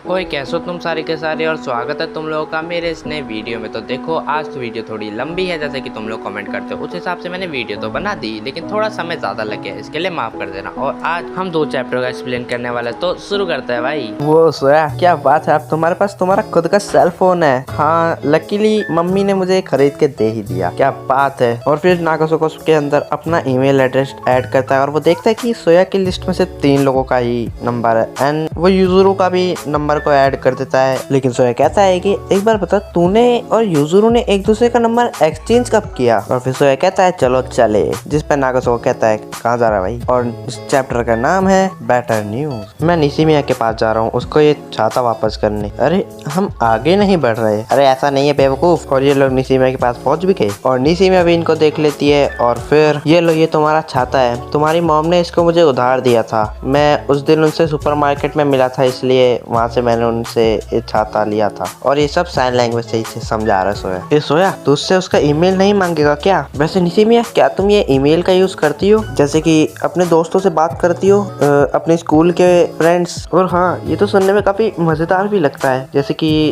ओए कैसे हो तुम सारे के सारे और स्वागत है तुम लोगों का मेरे इस नए वीडियो में। तो देखो आज तो वीडियो थोड़ी लंबी है जैसे कि तुम लोग कमेंट करते हो, उस हिसाब से मैंने वीडियो तो बना दी लेकिन थोड़ा समय ज़्यादा लग गया, इसके लिए माफ़ कर देना। और आज हम 2 चैप्टर का एक्सप्लेन करने वाले हैं, तो शुरू करते हैं भाई। वो सोया क्या बात है, अब तुम्हारे पास तुम्हारा खुद का सेल फोन है। हाँ लकीली मम्मी ने मुझे खरीद के दे ही दिया, क्या बात है। और फिर नागासोको के अंदर अपना ईमेल एड्रेस ऐड करता है और वो देखता है कि सोया की लिस्ट में सिर्फ 3 लोगों का ही नंबर है एंड वो यूजुरू का भी नंबर को ऐड कर देता है। लेकिन सोया कहता है कि एक बार बता, तूने और यूजुरू ने एक दूसरे का नंबर एक्सचेंज कब किया? और फिर सोया कहता है चलो चले, जिस पर नागासोको कहता है कहाँ जा रहा है भाई। और इस चैप्टर का नाम है बेटर न्यूज। मैं निशिमिया के पास जा रहा हूँ उसको ये छाता वापस करने। अरे हम आगे नहीं बढ़ रहे? अरे ऐसा नहीं है बेवकूफ। और ये लोग निशिमिया के पास पहुंच भी गए और निशिमिया भी इनको देख लेती है। और फिर ये लो, ये तुम्हारा छाता है, तुम्हारी मॉम ने इसको मुझे उधार दिया था। मैं उस दिन उनसे सुपरमार्केट में मिला था, इसलिए वहाँ से मैंने उनसे ये छाता लिया था। और ये सब साइन लैंग्वेज से इसे समझा रहा है सोया। ये सोया तू उससे उसका ईमेल नहीं मांगेगा क्या? वैसे निशिमिया क्या तुम ये ईमेल का यूज करती हो, जैसे कि अपने दोस्तों से बात करती हो, अपने स्कूल के फ्रेंड्स? और हाँ ये तो सुनने में काफी मजेदार भी लगता है, जैसे कि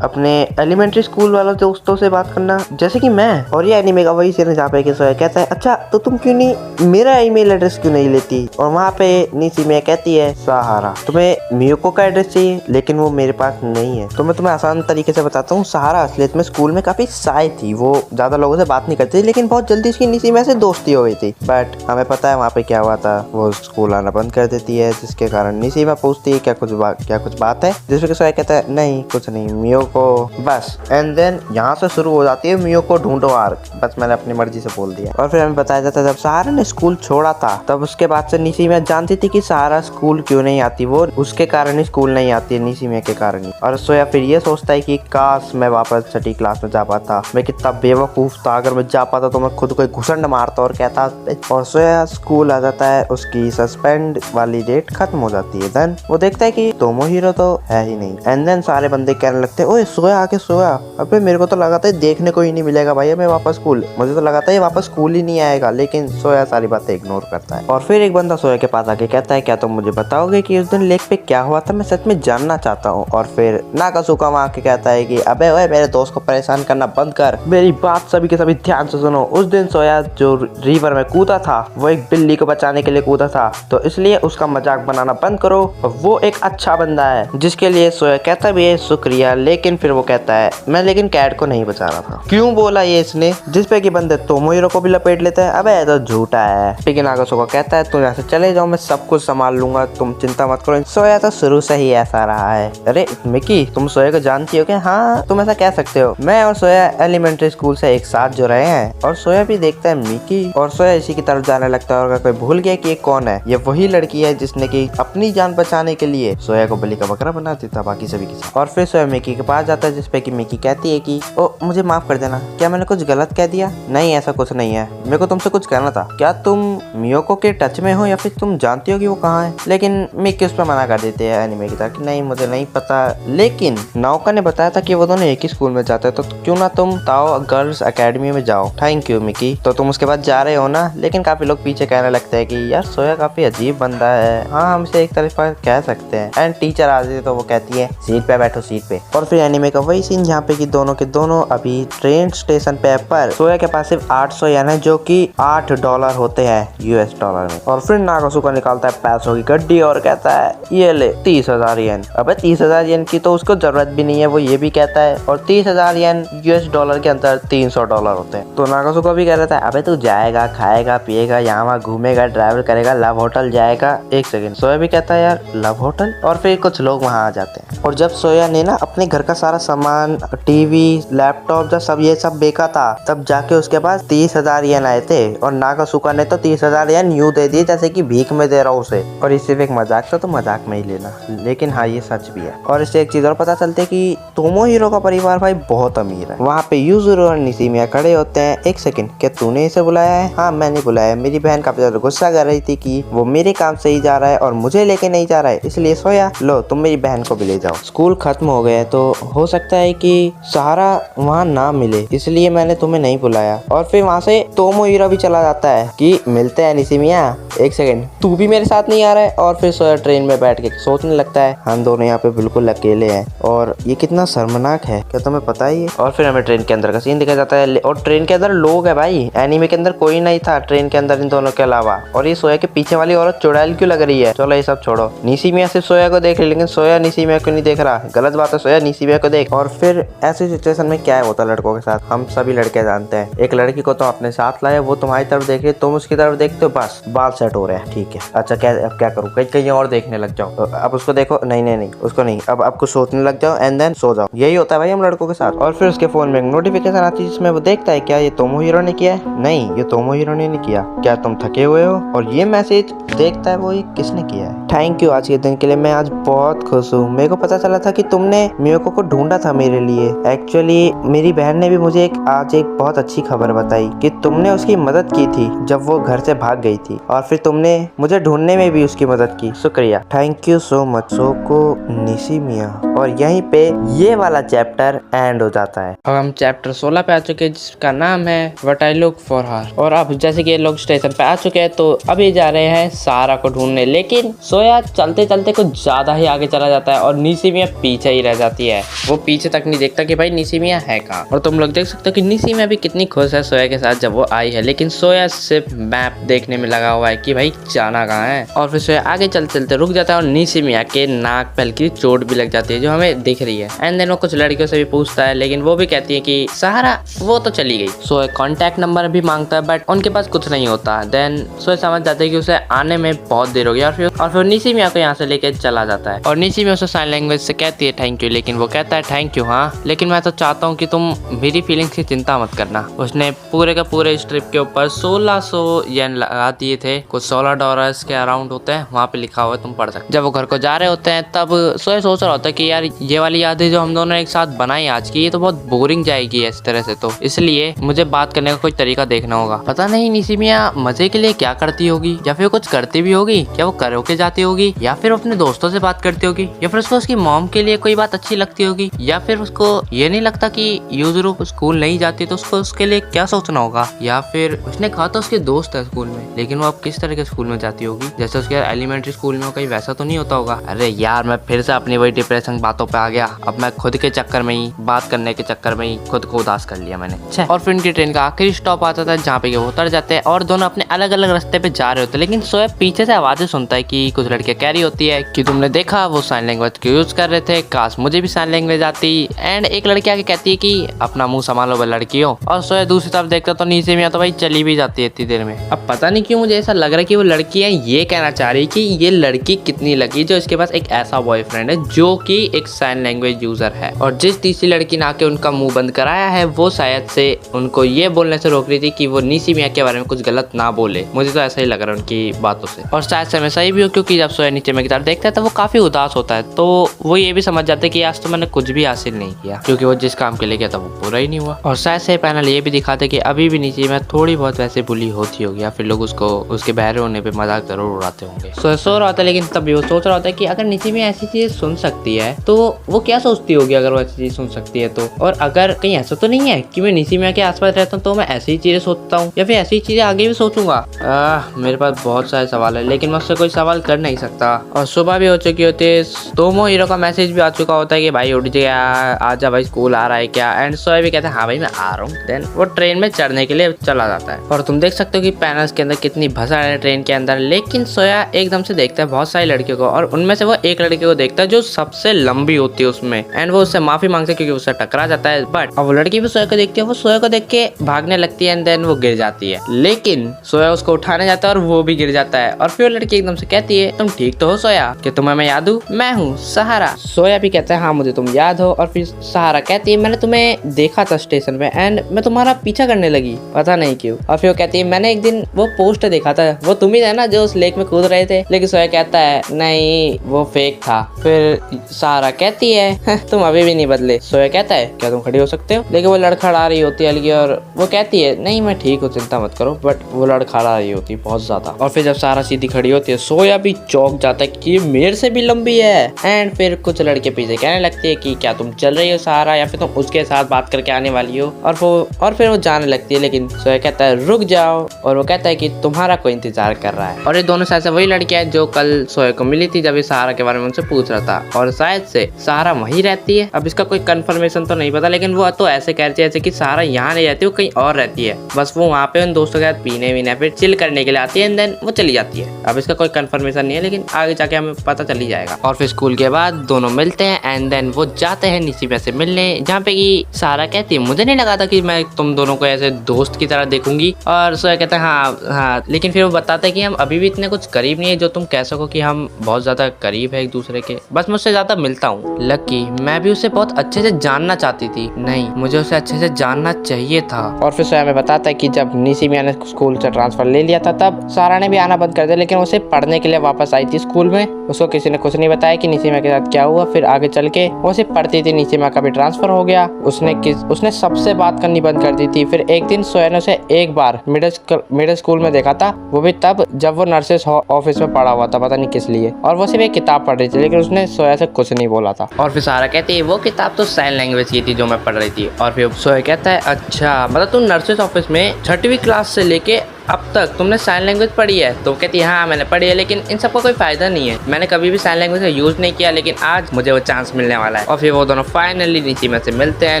अपने एलिमेंट्री स्कूल वालों दोस्तों से बात करना, जैसे कि मैं। और ये एनीमे का वही सीन है जहाँ पे कि सोया कहता है अच्छा तो तुम क्यों नहीं मेरा ईमेल एड्रेस क्यों नहीं लेती? और वहाँ पे निशिमिया कहती है सहारा, तुम्हें मियोको का एड्रेस चाहिए लेकिन वो मेरे पास नहीं है। तो मैं तुम्हें आसान तरीके से बताता हूँ। सहारा असलियत में स्कूल में काफी शाय थी, वो ज्यादा लोगों से बात नहीं करती थी, लेकिन बहुत जल्दी उसकी निशिमिया से दोस्ती हो गई थी। बट हमें पता है वहाँ पे क्या हुआ था, वो स्कूल आना बंद कर देती है, जिसके कारण निशिमिया पूछती है क्या कुछ बात है, जिसपे सोया कहता है नहीं कुछ नहीं मियोको बस। एंड देन यहाँ से शुरू हो जाती है मियोको ढूंढो आर्क। बस मैंने अपनी मर्जी से बोल दिया। और फिर हमें बताया जाता है जब सहारा ने स्कूल छोड़ा था तब उसके बाद से निशिमिया जानती थी कि सहारा स्कूल क्यों नहीं आती, वो उसके कारण ही स्कूल नहीं आती है, निशिमिया के कारण ही। और सोया फिर ये सोचता है कि काश मैं वापस छठी क्लास में जा पाता, मैं कितना बेवकूफ था, अगर मैं जा पाता तो मैं खुद को घुसंड मारता और कहता। और सोया स्कूल आ जाता है, उसकी सस्पेंड वाली डेट खत्म हो जाती है। देन वो देखता है कि तोमोहिरो तो है ही नहीं। एंड देन सारे बंदे कहने लगते हैं ओए सोया आके सोया। अबे मेरे को तो लगा था देखने को ही नहीं मिलेगा भाई हमें वापस स्कूल, मुझे तो लगा था ये वापस स्कूल ही नहीं आएगा। लेकिन सोया सारी बातें इग्नोर करता है। और फिर एक बंदा सोया के पास आके कहता है क्या तुम मुझे बताओगे कि उस दिन लेक पे क्या हुआ था, मैं सच में जानना चाहता हूँ। और फिर नागासुका वहाँ के कहता है कि अबे ओए मेरे दोस्त को परेशान करना बंद कर, मेरी बात सभी के सभी ध्यान से सुनो। उस दिन सोया जो रिवर में कूदा था वो एक बिल्ली को बचाने के लिए कूदा था, तो इसलिए उसका मजाक बनाना बंद करो। वो एक अच्छा बंदा है, जिसके लिए सोया कहता भी है शुक्रिया। लेकिन फिर वो कहता है मैं लेकिन कैट को नहीं बचा रहा था। क्यों बोला ये इसने, जिसपे कि बंदे तोमोहिरो को भी लपेट लेते हैं। अबे तो झूठा है। लेकिन नागासुका कहता है तुम यहाँ से चले जाओ, मैं सब कुछ संभाल लूंगा, तुम चिंता मत करो। सोया तो शुरू से ही ऐसा रहा है। अरे मिकी तुम सोया को जानती हो क्या? हाँ तुम ऐसा कह सकते हो, मैं और सोया एलिमेंट्री स्कूल से एक साथ जो रहे हैं। और सोया भी देखता है मिकी, और सोया इसी की तरफ जाने लगता है। और अगर कोई भूल गया कि ये कौन है, ये वही लड़की है जिसने की अपनी जान बचाने के लिए सोया को बलि का बकरा बना दिया था बाकी सभी के साथ। और फिर सोया मिकी के पास जाता है, जिसपे कि मिकी कहती है कि ओ मुझे माफ कर देना, क्या मैंने कुछ गलत कह दिया? नहीं ऐसा कुछ नहीं है, मेरे को तुमसे कुछ कहना था। क्या तुम मियोको के टच में हो या फिर तुम जानती हो कि वो कहाँ है? लेकिन मिकी उस पर मना कर देते हैं एनिमे की तरह कि नहीं मुझे नहीं पता, लेकिन नाओका ने बताया था कि वो दोनों एक ही स्कूल में जाते हैं, तो क्यों ना तुम ताओ गर्ल्स एकेडमी में जाओ। Thank you Mickey. तो तुम उसके बाद जा रहे हो ना? लेकिन काफी लोग पीछे कहने लगते हैं कि यार सोया काफी अजीब बंदा है। हाँ हम इसे एक तरफ कह सकते हैं। एंड टीचर आ जाती है तो वो कहती है सीट पे बैठो सीट पे। और फिर एनिमे का वही सीन जहाँ पे कि दोनों के दोनों अभी ट्रेन स्टेशन पे, पर सोया के पास सिर्फ 800 येन है, जो कि $8 होते हैं US डॉलर में। और फिर नागासुका निकालता है पैसों की गड्डी और कहता है ये ले 30,000 येन। अबे 30,000 येन की तो उसको जरूरत भी नहीं है, वो ये भी कहता है। और 30,000 येन US डॉलर के अंदर $300 होते हैं। तो नागासुका भी कह रहा था अबे तू जाएगा, खाएगा पिएगा, यहाँ वहाँ घूमेगा, ट्रैवल करेगा, लव होटल जाएगा। एक सेकंड, सोया भी कहता है यार लव होटल। और फिर कुछ लोग वहाँ आ जाते हैं। और जब सोया ने ना अपने घर का सारा सामान, टीवी, लैपटॉप, जब सब ये सब बेचा था, तब जाके उसके पास 30,000 येन आए थे। और नागासुका ने तो 30,000 येन यूं दे दिए जैसे कि भीख में दे रहा हूँ उसे। और ये सिर्फ एक मजाक था तो मजाक में ही लेना, लेकिन हाँ ये सच भी है। और इससे एक चीज और पता चलती है कि तोमोहिरो का परिवार भाई बहुत अमीर है। वहाँ पे यूजुरो और निशिमिया खड़े होते हैं। एक सेकंड, क्या तूने इसे बुलाया है? हाँ मैंने बुलाया। मेरी बहन काफी ज्यादा गुस्सा कर रही थी कि वो मेरे काम से ही जा रहा है और मुझे लेके नहीं जा रहा है, इसलिए सोया लो तुम मेरी बहन को भी ले जाओ। स्कूल खत्म हो गया तो हो सकता है कि सहारा वहाँ ना मिले, इसलिए मैंने तुम्हें नहीं बुलाया। और फिर वहाँ से तोमोहिरो भी चला जाता है कि मिलते हैं निशिमिया। एक सेकंड, तू भी मेरे साथ नहीं आ रहा है? और फिर सोया ट्रेन में बैठ के सोचने लगता है हम दोनों यहाँ पे बिल्कुल अकेले हैं और ये कितना शर्मनाक है, क्या तुम्हें पता ही है। और फिर हमें ट्रेन के अंदर का सीन दिखाया जाता है और ट्रेन के अंदर लोग है भाई, एनीमे के अंदर कोई नहीं था ट्रेन के अंदर इन दोनों के अलावा। और ये सोया के पीछे वाली औरत चुड़ैल क्यों लग रही है। चलो ये सब छोड़ो, निशिमिया सिर्फ सोया को देख रही, लेकिन सोया निशिमिया को नहीं देख रहा। गलत बात है, सोया निशिमिया को देख। और फिर ऐसी सिचुएशन में क्या होता है लड़कों के साथ, हम सभी लड़के जानते हैं। एक लड़की को तो अपने साथ लाया, वो तुम्हारी तरफ देख रही है, तुम उसकी तरफ देखते हो, बस बाल सेट हो रहे हैं। ठीक है, अच्छा क्या अब क्या करूँ, कहीं और देखने लग जाओ। अब उसको देखो, नहीं उसको नहीं, अब आपको सोचने लग जाओ एंड देन सो जाओ। यही होता है भाई हम लड़कों के साथ। और फिर उसके फोन में एक नोटिफिकेशन आती है जिसमें वो देखता है क्या ये तोमो हीरो ने किया है। नहीं, ये तोमो हीरो ने नहीं किया, क्या तुम थके हुए हो। और ये मैसेज देखता है वो, ये किसने किया है। थैंक यू आज के दिन के लिए, मैं आज बहुत खुश हूँ। मेरे को पता चला था कि तुमने मियोको को ढूंढा था मेरे लिए। एक्चुअली मेरी बहन ने भी मुझे आज एक बहुत अच्छी खबर बताई कि तुमने उसकी मदद की थी जब वो घर से भाग गई थी, और फिर तुमने मुझे ढूंढने में भी उसकी मदद की। शुक्रिया, थैंक यू सो मच सोको निशिमिया। और यहीं पे ये वाला चैप्टर एंड हो जाता है। अब हम चैप्टर 16 पे आ चुके हैं जिसका नाम है what I look for her. और अब जैसे कि ये लोग स्टेशन पे आ चुके हैं तो अभी जा रहे हैं सारा को ढूंढने, लेकिन सोया चलते चलते कुछ ज्यादा ही आगे चला जाता है और निशिमिया पीछे ही रह जाती है। वो पीछे तक नहीं देखता कि भाई निशिमिया है कहाँ। और तुम लोग देख सकते हो कि निशिमिया भी कितनी खुश है सोया के साथ जब वो आई है, लेकिन सोया सिर्फ मैप देखने में लगा हुआ है कि भाई जाना कहाँ है। और फिर सोया आगे चलते चलते रुक जाता है और निशिमिया के नाक पे हल्की चोट भी लग जाती है जो हमें दिख रही है। एंड देन वो कुछ लड़कियों से भी पूछता है, लेकिन वो भी कहती है कि सहारा वो तो चली गई। सोया कॉन्टैक्ट नंबर भी मांगता है बट उनके पास कुछ नहीं होता। देन सोया समझ जाता है कि उसे आने में बहुत देर हो गई और फिर निशिमिया को यहाँ से लेके चला जाता है। और निशिमिया उसे साइन लैंग्वेज से कहती है थैंक यू, लेकिन वो कहता है थैंक यू हाँ, लेकिन मैं तो चाहता हूँ कि तुम मेरी फीलिंग्स की चिंता मत करना। उसने पूरे का पूरे इस ट्रिप के ऊपर 1600 येन लगा दिए थे, कुछ $16 के अराउंड होते हैं, वहाँ पे लिखा हुआ है, तुम पढ़ सकते। जब वो घर को जा रहे होते हैं तब सोया सोच रहा होता है कि यार ये वाली यादें जो हम दोनों एक साथ बनाई आज की, ये तो बहुत बोरिंग जाएगी इस तरह से, तो इसलिए मुझे बात करने का कोई तरीका देखना होगा। पता नहीं निशिमिया मजे के लिए क्या करती होगी, या फिर कुछ करती भी होगी, क्या वो कराओके जाती होगी, या फिर अपने दोस्तों से बात करती होगी, या फिर उसको उसकी मॉम के लिए कोई बात अच्छी लगती होगी, या फिर उसको ये नहीं लगता कि यूजुरू स्कूल नहीं जाती तो उसको उसके लिए क्या सोचना होगा। या फिर उसने कहा था उसके दोस्त है स्कूल में, लेकिन वो अब किस तरह के स्कूल में जाती होगी, जैसे उसके एलिमेंट्री स्कूल में कहीं वैसा तो नहीं होता होगा। अरे यार मैं फिर से अपनी वही डिप्रेशन बातों पे आ गया। अब मैं खुद के चक्कर में ही, बात करने के चक्कर में ही खुद को उदास कर लिया मैंने। और फिर उनकी ट्रेन का आखिरी स्टॉप आता था जहाँ पे वो उतर जाते हैं और दोनों अपने अलग अलग रास्ते पे जा रहे होते हैं, लेकिन सोया पीछे से आवाजें सुनता है कि कुछ लड़कियां कह रही होती है कि तुमने देखा वो साइन लैंग्वेज क्यों यूज कर रहे थे, काश मुझे भी साइन लैंग्वेज आती। एंड एक लड़की आके कहती है कि अपना मुंह संभालो वो लड़कियों। और सोया दूसरी तरफ देखता तो निशिमिया तो भाई चली भी जाती है इतनी देर में। अब पता नहीं क्यों मुझे ऐसा लग रहा है कि वो लड़कियां ये कहना चाह रही कि ये लड़की कितनी लकी जो इसके पास एक ऐसा बॉयफ्रेंड है जो कि एक साइन लैंग्वेज यूजर है। और जिस तीसरी लड़की ने आके उनका मुंह बंद कराया है वो शायद से उनको ये बोलने से रोक रही थी कि वो निशिमिया के बारे में कुछ गलत ना बोले। मुझे तो ऐसा ही लग रहा है उनकी बातों से, और शायद से मैं सही भी हो, क्योंकि जब सोया नीचे में गिटार देखता है तो वो काफी उदास होता है, तो वो ये भी समझ जाते कि आज तो मैंने कुछ भी हासिल नहीं किया, क्योंकि वो जिस काम के लिए गया था वो पूरा ही नहीं हुआ। और शायद से पैनल ये भी दिखाते कि अभी भी निशिमिया थोड़ी बहुत वैसे बुली होती होगी, या फिर लोग उसको उसके बहरे होने पे मजाक जरूर उड़ाते होंगे। सो रहा होता है, लेकिन तभी वो सोच रहा होता है कि अगर निशिमिया ऐसी चीजें सुन सकती है तो वो क्या सोचती होगी अगर वो ऐसी चीज सुन सकती है तो। और अगर कहीं ऐसा तो नहीं है कि मैं निशिमिया के आसपास रहता हूँ तो मैं ऐसी चीजें सोचता हूँ, या फिर ऐसी चीजें आगे भी सोचूंगा। मेरे पास बहुत सारे सवाल है, लेकिन मैं उससे कोई सवाल कर नहीं सकता। और सुबह भी हो चुकी होती है, तोमो हीरो का मैसेज भी आ चुका होता है कि भाई उठ जा, आजा भाई स्कूल आ रहा है क्या। एंड सोया भी कहते हैं हाँ भाई मैं आ रहा हूँ। देन वो ट्रेन में चढ़ने के लिए चला जाता है और तुम देख सकते हो कि पैनल्स के अंदर कितनी भसड़ है ट्रेन के अंदर। लेकिन सोया एकदम से देखता है बहुत सारी लड़कियों को, और उनमें से वो एक लड़की को देखता है जो सबसे लंबी होती है उसमें। एंड वो उससे माफी मांगते क्योंकि उससे टकरा जाता है, बट अब वो लड़की भी सोया को देखती है, वो सोया को देख के भागने लगती है एंड देन वो गिर जाती है। लेकिन सोया उसको उठाने जाता है और वो भी गिर जाता है। और फिर वो लड़की एकदम से कहती है तुम ठीक तो हो सोया, कि तुम्हें मैं याद हूँ, मैं हूँ सहारा। सोया भी कहता है हाँ मुझे तुम याद हो। और फिर सहारा कहती है मैंने तुम्हें देखा था स्टेशन पे एंड मैं तुम्हारा पीछा करने लगी, पता नहीं क्यों। और फिर वो कहती है मैंने एक दिन वो पोस्ट देखा था, वो तुम ही थे ना जो उस लेक में कूद रहे थे। लेकिन सोया कहता है नहीं वो फेक था। फिर सहारा कहती है तुम अभी भी नहीं बदले। सोया कहता है क्या तुम खड़ी हो सकते हो, लेकिन वो लड़खड़ा रही होती है हल्की, और वो कहती है नहीं मैं ठीक हूँ चिंता मत करो, बट वो लड़खड़ा रही होती है बहुत ज्यादा। और फिर जब सहारा सीधी खड़ी होती है सोया भी चौंक जाता है कि ये मेरे से भी लंबी है। एंड फिर कुछ लड़के पीछे कहने लगती है कि क्या तुम चल रही हो सहारा, या फिर तुम उसके साथ बात करके आने वाली हो। और फिर वो जाने लगती है, लेकिन सोया कहता है रुक जाओ, और वो कहता है कि तुम्हारा कोई इंतजार कर रहा है। और ये दोनों शायद से वही लड़कियां हैं जो कल सोया को मिली थी जब ये सहारा के बारे में में उनसे पूछ रहा था और शायद से सहारा वहीं रहती है। अब इसका कोई कंफर्मेशन तो नहीं पता, लेकिन वो तो ऐसे कह रही है जैसे कि सहारा यहाँ नहीं रहती, वो कहीं और रहती है। बस वो वहाँ पे उन दोस्तों के साथ पीने वीने फिर चिल करने के लिए आती है एंड देन वो चली जाती है। अब इसका कोई कंफर्मेशन नहीं है, लेकिन आगे जाके हमें पता चल ही जाएगा। और फिर स्कूल के बाद दोनों मिलते हैं एंड देन वो जाते हैं निशिमा से मिलने, जहाँ पे कि सहारा कहती है मुझे नहीं लगा था कि मैं तुम दोनों को ऐसे दोस्त की तरह देखूंगी। और सोया कहता है हाँ, लेकिन फिर वो बताता है कि हम अभी भी इतने कुछ करीब नहीं है जो तुम कह सको कि हम बहुत ज्यादा करीब है एक दूसरे के, बस मुझसे ज्यादा मिलता हूँ। लकी मैं भी उसे बहुत अच्छे से जानना चाहती थी, नहीं मुझे उसे अच्छे से जानना चाहिए था। और फिर सोया में बताता है कि जब निशिमा ने स्कूल से ट्रांसफर ले लिया था तब सहारा ने भी आना बंद कर दिया, लेकिन उसे पढ़ने के लिए वापस आई थी स्कूल में। उसको किसी ने कुछ नहीं बताया कि निशिमा के साथ क्या हुआ। फिर आगे चल के वो सिर्फ पढ़ती थी, निशिमा का भी ट्रांसफर हो गया। उसने सबसे बात करनी बंद कर दी थी। फिर एक दिन सोया ने उसे एक बार मिडिल स्कूल में देखा था, वो भी तब जब वो नर्सेस ऑफिस में पढ़ा हुआ था, पता नहीं किस लिए। और वो सिर्फ एक किताब पढ़ रही थी, लेकिन उसने सोया से कुछ नहीं बोला था। और फिर सहारा कहती है वो किताब तो साइन लैंग्वेज की थी जो मैं पढ़ रही थी। और फिर सोया कहता है अच्छा मतलब तुम नर्सेस ऑफिस में 6वीं क्लास से लेके अब तक तुमने साइन लैंग्वेज पढ़ी है? तो कहती है हाँ मैंने पढ़ी है, लेकिन इन सबका कोई फायदा नहीं है, मैंने कभी भी साइन लैंग्वेज का यूज नहीं किया, लेकिन आज मुझे वो चांस मिलने वाला है। और फिर वो दोनों फाइनली निशिमा से मिलते हैं।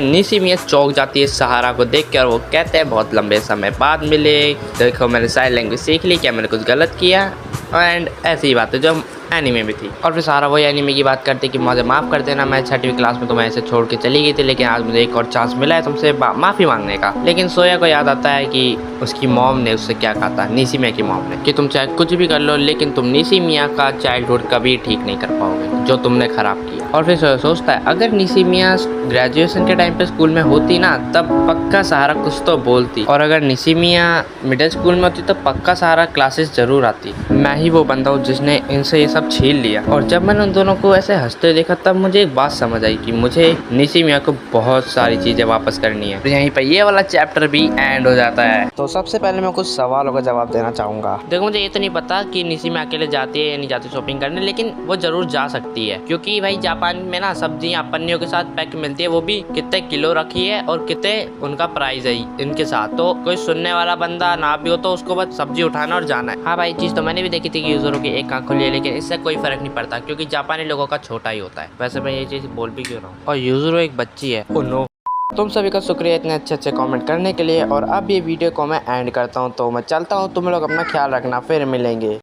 निशिमा चौंक जाती है सहारा को देख के और वो कहते हैं बहुत लंबे समय बाद मिले, देखो मैंने साइन लैंग्वेज सीख ली, क्या मैंने कुछ गलत किया? एंड ऐसी ही बात है जो एनीमे में थी। और फिर सहारा वही एनीमे की बात करते कि मुझे माफ़ कर देना, मैं 6वीं क्लास में तुम्हें ऐसे छोड़ के चली गई थी, लेकिन आज मुझे एक और चांस मिला है तुमसे माफ़ी मांगने का। लेकिन सोया को याद आता है कि उसकी मॉम ने उससे क्या कहा था, निशिमा की मॉम ने, कि तुम चाहे कुछ भी कर लो लेकिन तुम निशिमा का चाइल्डहुड कभी ठीक नहीं कर पाओगे जो तुमने खराब किया। और फिर सोया सोचता है अगर निशिमा ग्रेजुएशन के टाइम पे स्कूल में होती ना तब पक्का सहारा कुछ तो बोलती, और अगर निशिमा मिडिल स्कूल में होती तो पक्का सहारा क्लासेस जरूर आती। मैं ही वो बंदा हूँ जिसने इनसे ये सब छीन लिया। और जब मैंने उन दोनों को ऐसे हंसते देखा तब मुझे एक बात समझ आई कि मुझे निशिमा को बहुत सारी चीजें वापस करनी है। तो यहीं पर ये वाला चैप्टर भी एंड हो जाता है। तो सबसे पहले मैं कुछ सवालों का जवाब देना चाहूंगा। देखो मुझे ये तो नहीं पता कि निशिमा अकेले जाती है या नहीं जाती शॉपिंग करने, लेकिन वो जरूर जा सकती है, क्योंकि भाई जापान में ना सब्जियां पन्नियों के साथ पैक मिलती है, वो भी कितने किलो रखी है और कितने उनका प्राइस है इनके साथ। तो कोई सुनने वाला बंदा ना भी हो तो उसको बस सब्जी उठाना और जाना है। हाँ भाई चीज तो मैंने भी देखी थी कि यूजरों की एक आंख खुली है, लेकिन इससे कोई फर्क नहीं पड़ता क्योंकि जापानी लोगों का छोटा ही होता है। वैसे मैं ये चीज बोल भी क्यों रहा हूँ। और यूजरो एक बच्ची है। Oh no. तुम सभी का शुक्रिया इतने अच्छे कमेंट करने के लिए। और अब ये वीडियो को मैं एंड करता हूँ, तो मैं चलता हूँ, तुम लोग अपना ख्याल रखना, फिर मिलेंगे।